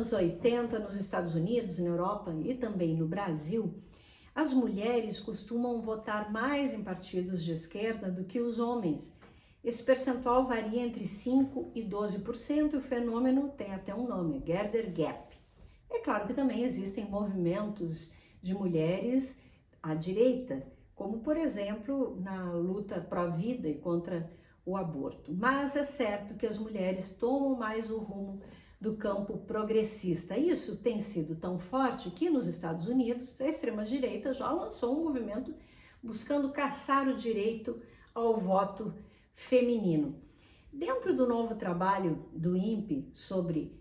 anos 80, nos Estados Unidos, na Europa e também no Brasil, as mulheres costumam votar mais em partidos de esquerda do que os homens. Esse percentual varia entre 5% e 12% e o fenômeno tem até um nome, Gender Gap. É claro que também existem movimentos de mulheres à direita, como por exemplo na luta pró-vida e contra o aborto. Mas é certo que as mulheres tomam mais o rumo do campo progressista. Isso tem sido tão forte que nos Estados Unidos a extrema-direita já lançou um movimento buscando caçar o direito ao voto feminino. Dentro do novo trabalho do INPE sobre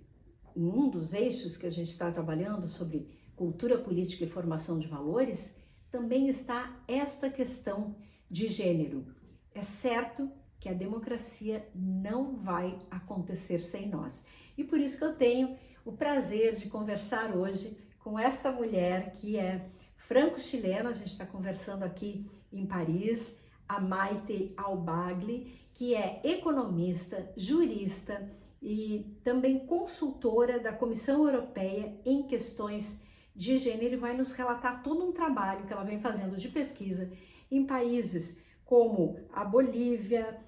um dos eixos que a gente está trabalhando sobre cultura política e formação de valores, também está esta questão de gênero. É certo que a democracia não vai acontecer sem nós. E por isso que eu tenho o prazer de conversar hoje com esta mulher que é franco-chilena, a gente está conversando aqui em Paris, a Maite Albagli, que é economista, jurista e também consultora da Comissão Europeia em questões de gênero e vai nos relatar todo um trabalho que ela vem fazendo de pesquisa em países como a Bolívia,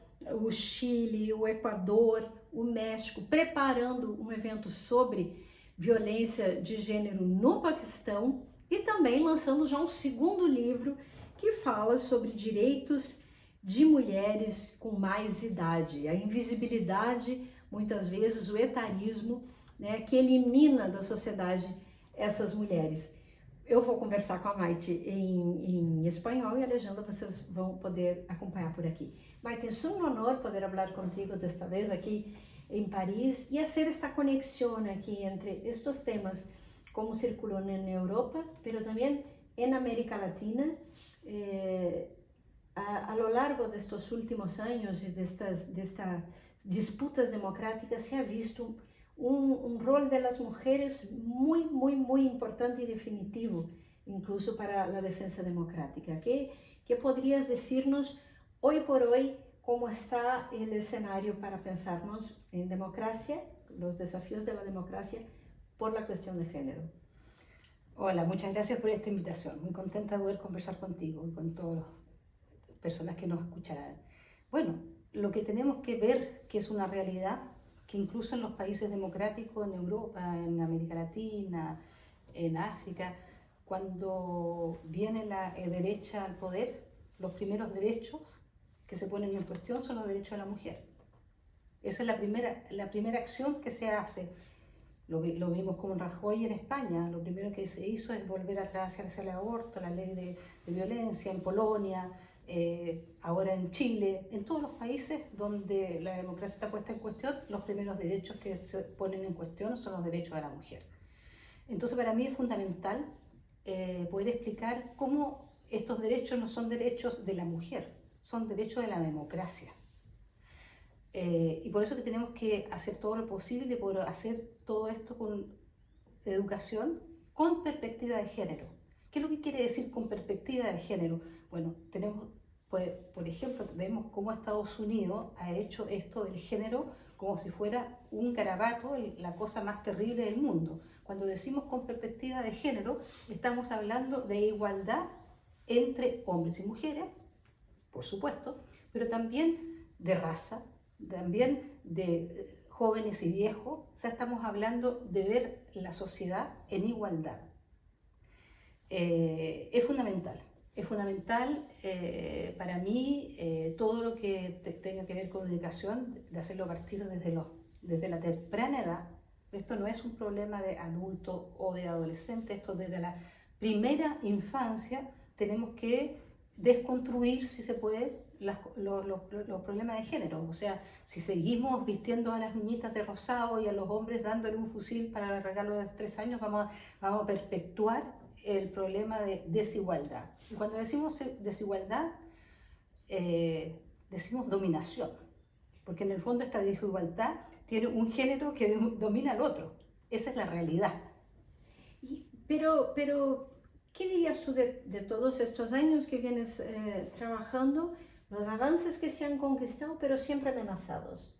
o Chile, o Equador, o México, preparando um evento sobre violência de gênero no Paquistão e também lançando já um segundo livro que fala sobre direitos de mulheres com mais idade, a invisibilidade, muitas vezes o etarismo, né, que elimina da sociedade essas mulheres. Eu vou conversar com a Maite em espanhol e a legenda vocês vão poder acompanhar por aqui. Maite, es un honor poder hablar contigo desta vez aqui em Paris e hacer esta conexión aquí entre estos temas como circulan en Europa, pero también en América Latina. A lo largo de estos últimos años y de estas disputas democráticas se ha visto un rol de las mujeres muy importante y definitivo, incluso para la defensa democrática. ¿Qué podrías decirnos hoy por hoy cómo está el escenario para pensarnos en democracia, los desafíos de la democracia por la cuestión de género? Hola, muchas gracias por esta invitación. Muy contenta de poder conversar contigo y con todas las personas que nos escucharán. Bueno, lo que tenemos que ver, que es una realidad, que incluso en los países democráticos, en Europa, en América Latina, en África, cuando viene la derecha al poder, los primeros derechos que se ponen en cuestión son los derechos de la mujer. Esa es la primera acción que se hace. Lo vimos con Rajoy en España. Lo primero que se hizo es volver atrás hacia el aborto, la ley de violencia, en Polonia, ahora en Chile, en todos los países donde la democracia está puesta en cuestión, los primeros derechos que se ponen en cuestión son los derechos de la mujer. Entonces para mí es fundamental poder explicar cómo estos derechos no son derechos de la mujer, son derechos de la democracia. Y por eso que tenemos que hacer todo lo posible por hacer todo esto con educación con perspectiva de género. ¿Qué es lo que quiere decir con perspectiva de género? Bueno, tenemos, pues, por ejemplo, vemos cómo Estados Unidos ha hecho esto del género como si fuera un garabato, la cosa más terrible del mundo. Cuando decimos con perspectiva de género, estamos hablando de igualdad entre hombres y mujeres, por supuesto, pero también de raza, también de jóvenes y viejos. O sea, estamos hablando de ver la sociedad en igualdad. Es fundamental para mí todo lo que tenga que ver con educación, de hacerlo partir desde la temprana edad. Esto no es un problema de adulto o de adolescente, esto desde la primera infancia tenemos que desconstruir, si se puede, los problemas de género. O sea, si seguimos vistiendo a las niñitas de rosado y a los hombres dándole un fusil para el regalo de 3 años, vamos a perpetuar el problema de desigualdad. Y cuando decimos desigualdad, decimos dominación, porque en el fondo esta desigualdad tiene un género que domina al otro. Esa es la realidad. Pero ¿qué dirías tú de todos estos años que vienes trabajando, los avances que se han conquistado, pero siempre amenazados?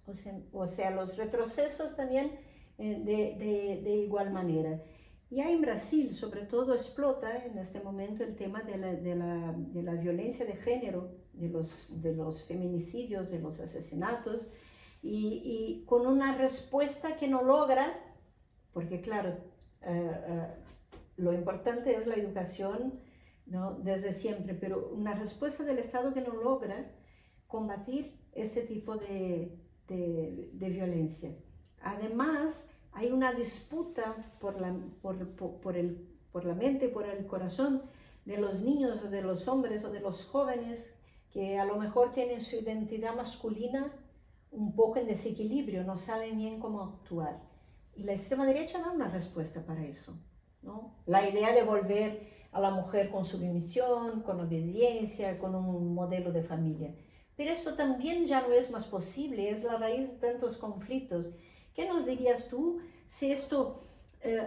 O sea, los retrocesos también de igual manera. Y en Brasil, sobre todo, explota en este momento el tema de la violencia de género, de los feminicidios, de los asesinatos, y con una respuesta que no logra, porque claro, lo importante es la educación, ¿no? Desde siempre, pero una respuesta del Estado que no logra combatir este tipo de violencia. Además, hay una disputa por la mente, por el corazón de los niños o de los hombres o de los jóvenes que a lo mejor tienen su identidad masculina un poco en desequilibrio, no saben bien cómo actuar. Y la extrema derecha da una respuesta para eso, ¿no? La idea de volver a la mujer con sumisión, con obediencia, con un modelo de familia. Pero esto también ya no es más posible, es la raíz de tantos conflictos. ¿Qué nos dirías tú si esto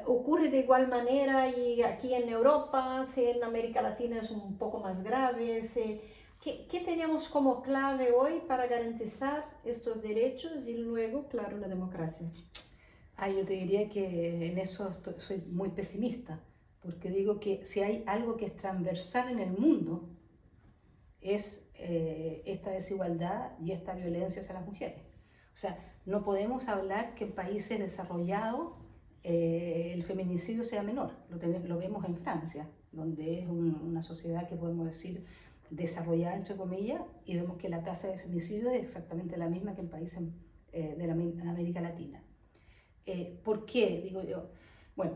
ocurre de igual manera y aquí en Europa, si en América Latina es un poco más grave? ¿Qué tenemos como clave hoy para garantizar estos derechos y luego, claro, la democracia? Yo te diría que en eso soy muy pesimista, porque digo que si hay algo que es transversal en el mundo, es esta desigualdad y esta violencia hacia las mujeres. O sea, no podemos hablar que en países desarrollados el feminicidio sea menor. Lo vemos en Francia, donde es una sociedad que podemos decir desarrollada, entre comillas, y vemos que la tasa de feminicidio es exactamente la misma que en países de la América Latina. ¿Por qué? Digo yo. Bueno,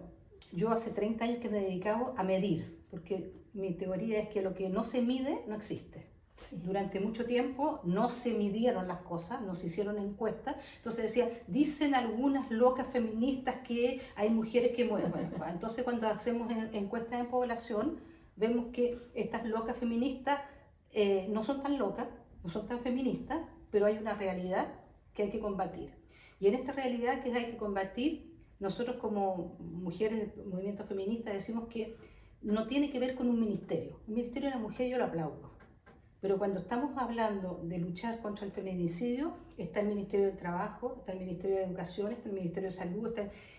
yo hace 30 años que me he dedicado a medir, porque mi teoría es que lo que no se mide no existe. Sí. Durante mucho tiempo no se midieron las cosas, no se hicieron encuestas, entonces decía, dicen algunas locas feministas que hay mujeres que mueren. Bueno, entonces cuando hacemos encuestas en población, vemos que estas locas feministas no son tan locas, no son tan feministas, pero hay una realidad que hay que combatir. Y en esta realidad que hay que combatir, nosotros como mujeres del movimiento feminista decimos que no tiene que ver con un ministerio. El Ministerio de la Mujer yo lo aplaudo. Pero cuando estamos hablando de luchar contra el feminicidio, está el Ministerio del Trabajo, está el Ministerio de Educación, está el Ministerio de Salud,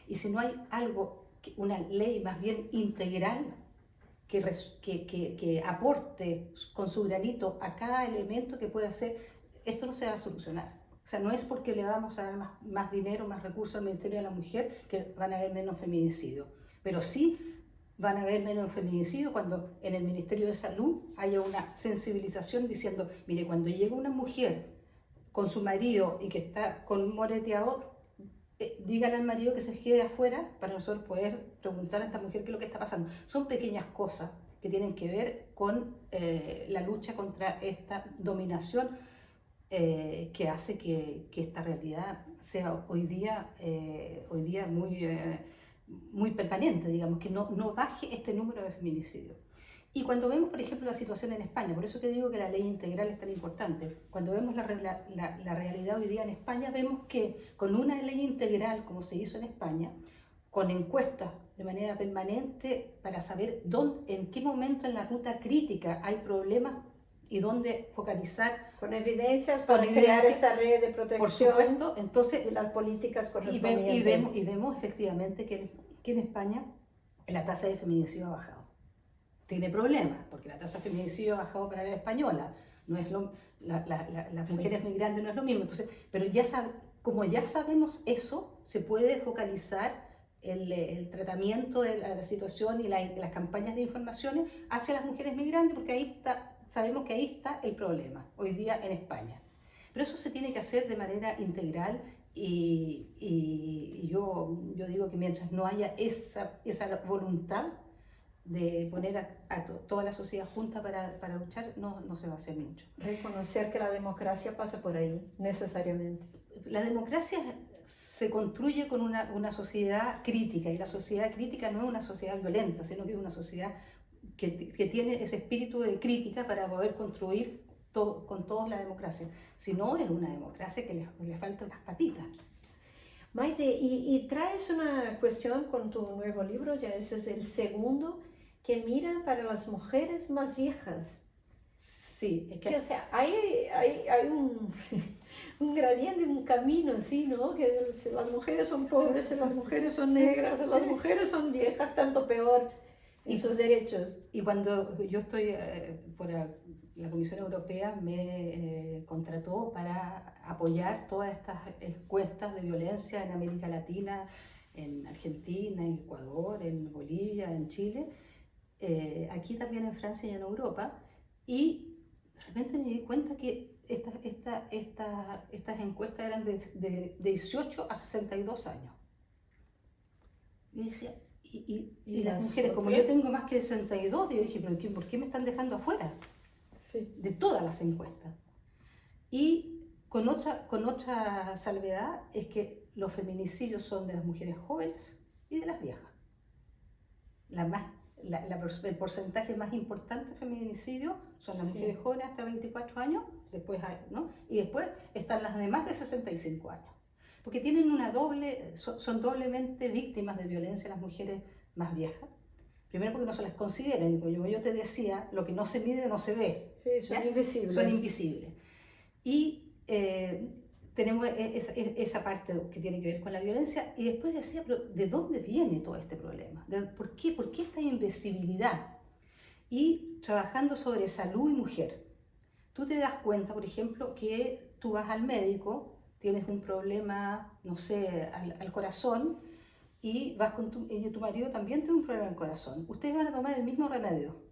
y si no hay algo, una ley más bien integral que aporte con su granito a cada elemento que pueda hacer, esto no se va a solucionar. O sea, no es porque le vamos a dar más dinero, más recursos al Ministerio de la Mujer que van a haber menos feminicidios. Pero sí van a haber menos feminicidios cuando en el Ministerio de Salud haya una sensibilización diciendo, mire, cuando llega una mujer con su marido y que está con un moreteador, díganle al marido que se quede afuera para nosotros poder preguntar a esta mujer qué es lo que está pasando. Son pequeñas cosas que tienen que ver con la lucha contra esta dominación que hace que esta realidad sea hoy día muy permanente, digamos, que no baje este número de feminicidios. Y cuando vemos, por ejemplo, la situación en España, por eso que digo que la ley integral es tan importante, cuando vemos la realidad hoy día en España, vemos que con una ley integral, como se hizo en España, con encuestas de manera permanente para saber en qué momento en la ruta crítica hay problemas y dónde focalizar. Con evidencias para crear esta red de protección, por supuesto, entonces, y las políticas correspondientes. Y vemos efectivamente que en España la tasa de feminicidio ha bajado. Tiene problemas, porque la tasa de feminicidio ha bajado para la española, no es las mujeres migrantes no es lo mismo. Entonces, pero como ya sabemos eso, se puede focalizar el tratamiento de la situación y las campañas de información hacia las mujeres migrantes, porque sabemos que ahí está el problema, hoy día en España. Pero eso se tiene que hacer de manera integral y yo digo que mientras no haya esa voluntad de poner a toda la sociedad junta para luchar, no se va a hacer mucho. Reconocer que la democracia pasa por ahí, necesariamente. La democracia se construye con una sociedad crítica, y la sociedad crítica no es una sociedad violenta, sino que es una sociedad que tiene ese espíritu de crítica para poder construir con todos la democracia. Si no, es una democracia que le faltan las patitas. Maite, y traes una cuestión con tu nuevo libro, ya ese es el segundo, que mira para las mujeres más viejas. Sí, Es que- o sea, hay un, un gradiente, un camino, sí, ¿no? Que si las mujeres son pobres, si las mujeres son negras, si las mujeres son viejas, tanto peor en sus derechos. Y cuando yo estoy por la Comisión Europea me contrató para apoyar todas estas encuestas de violencia en América Latina, en Argentina, en Ecuador, en Bolivia, en Chile, aquí también en Francia y en Europa, y de repente me di cuenta que estas encuestas eran de 18 a 62 años. Y decía, y las mujeres, como yo tengo más que 62, yo dije, pero ¿por qué me están dejando afuera Sí. de todas las encuestas? Y con otra salvedad es que los feminicidios son de las mujeres jóvenes y de las viejas. El porcentaje más importante de feminicidio son las mujeres jóvenes hasta 24 años, después, ¿no? Y después están las de más de 65 años. Porque tienen son doblemente víctimas de violencia las mujeres más viejas. Primero porque no se las consideran, como yo te decía, lo que no se mide no se ve. Sí, son invisibles. Son invisibles. Y tenemos esa parte que tiene que ver con la violencia, y después decía, pero ¿de dónde viene todo este problema? ¿Por qué esta invisibilidad? Y trabajando sobre salud y mujer, tú te das cuenta, por ejemplo, que tú vas al médico, tienes un problema, no sé, al corazón, y vas con tu marido también tiene un problema al corazón. Ustedes van a tomar el mismo remedio.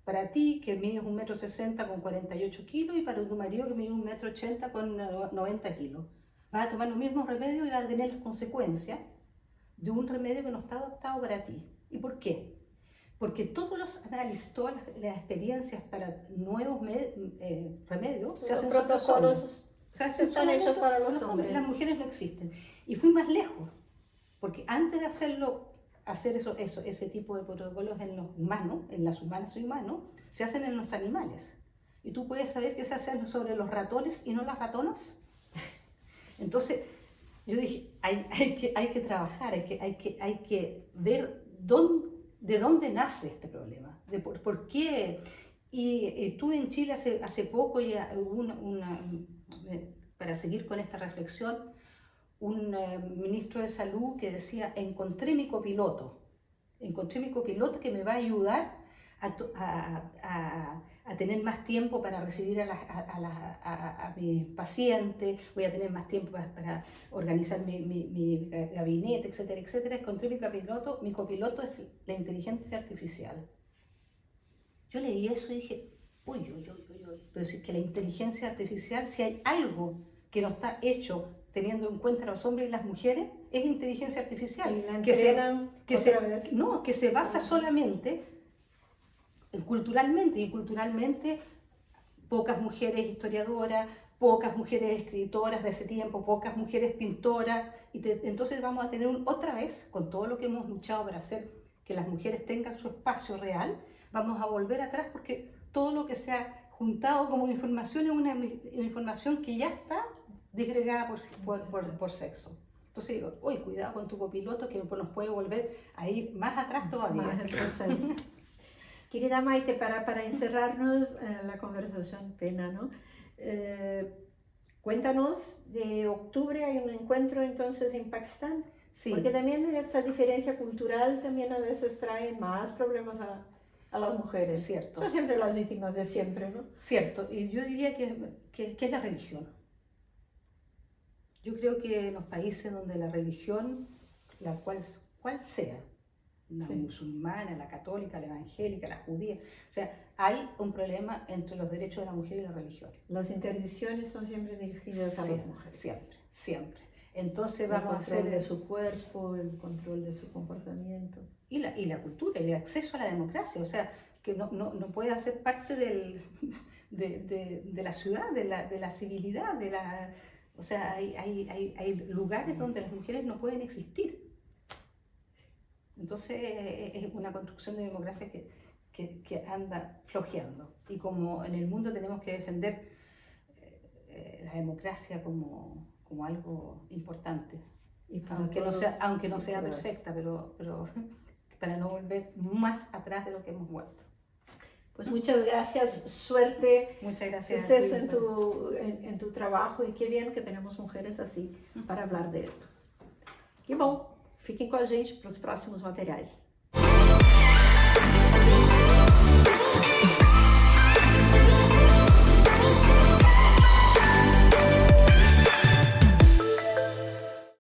Para ti, que mides 1,60 m con 48 kilos, y para tu marido, que mide 1,80 m con 90 kilos. Vas a tomar los mismos remedios y vas a tener las consecuencias de un remedio que no está adaptado para ti. ¿Y por qué? Porque todos los análisis, todas las experiencias para nuevos remedios se hacen sobre los hombres. Están hechos para los hombres. Las mujeres no existen. Y fui más lejos, porque antes de hacer ese tipo de protocolos en los humanos, en las humanas y humanos, se hacen en los animales. Y tú puedes saber que se hacen sobre los ratones y no las ratonas. Entonces, yo dije, hay que trabajar, hay que ver de dónde nace este problema, por qué. Y estuve en Chile hace poco, y hubo para seguir con esta reflexión, un ministro de salud que decía, encontré mi copiloto que me va a ayudar a tener más tiempo para recibir a mis pacientes, voy a tener más tiempo para organizar mi gabinete, etcétera, etcétera. Encontré mi copiloto es la inteligencia artificial. Yo leí eso y dije, uy, pero si es que la inteligencia artificial, si hay algo que no está hecho teniendo en cuenta a los hombres y las mujeres, es la inteligencia artificial. Y la entrenan que se basa solamente culturalmente, pocas mujeres historiadoras, pocas mujeres escritoras de ese tiempo, pocas mujeres pintoras, entonces vamos a tener otra vez, con todo lo que hemos luchado para hacer que las mujeres tengan su espacio real, vamos a volver atrás, porque todo lo que se ha juntado como información es una información que ya está disgregada por sexo. Entonces digo, uy, cuidado con tu copiloto, que nos puede volver a ir más atrás todavía. Querida Maite, para encerrarnos la conversación, pena, ¿no? Cuéntanos, de octubre hay un encuentro entonces en Pakistán, Sí. Porque también esta diferencia cultural también a veces trae más problemas a las mujeres. Cierto. Son siempre las víctimas de siempre, ¿no? Cierto, y yo diría que es la religión. Yo creo que en los países donde la religión, cual sea, la musulmana, la católica, la evangélica, la judía, o sea, hay un problema entre los derechos de la mujer y la religión. Las interdicciones son siempre dirigidas a las mujeres. Siempre. Entonces vamos a hacer el control de su cuerpo, el control de su comportamiento. Y la cultura, el acceso a la democracia, o sea, que no puede hacer parte de la ciudad, de la civilidad, o sea, hay lugares donde las mujeres no pueden existir. Entonces es una construcción de democracia que anda flojeando. Y como en el mundo tenemos que defender la democracia como algo importante, y aunque no sea perfecta, pero para no volver más atrás de lo que hemos vuelto. Pues muchas gracias, suerte, Muchas gracias. suceso en tu trabajo e que bien que temos mulheres assim para falar de esto. E bom, fiquem com a gente para os próximos materiais.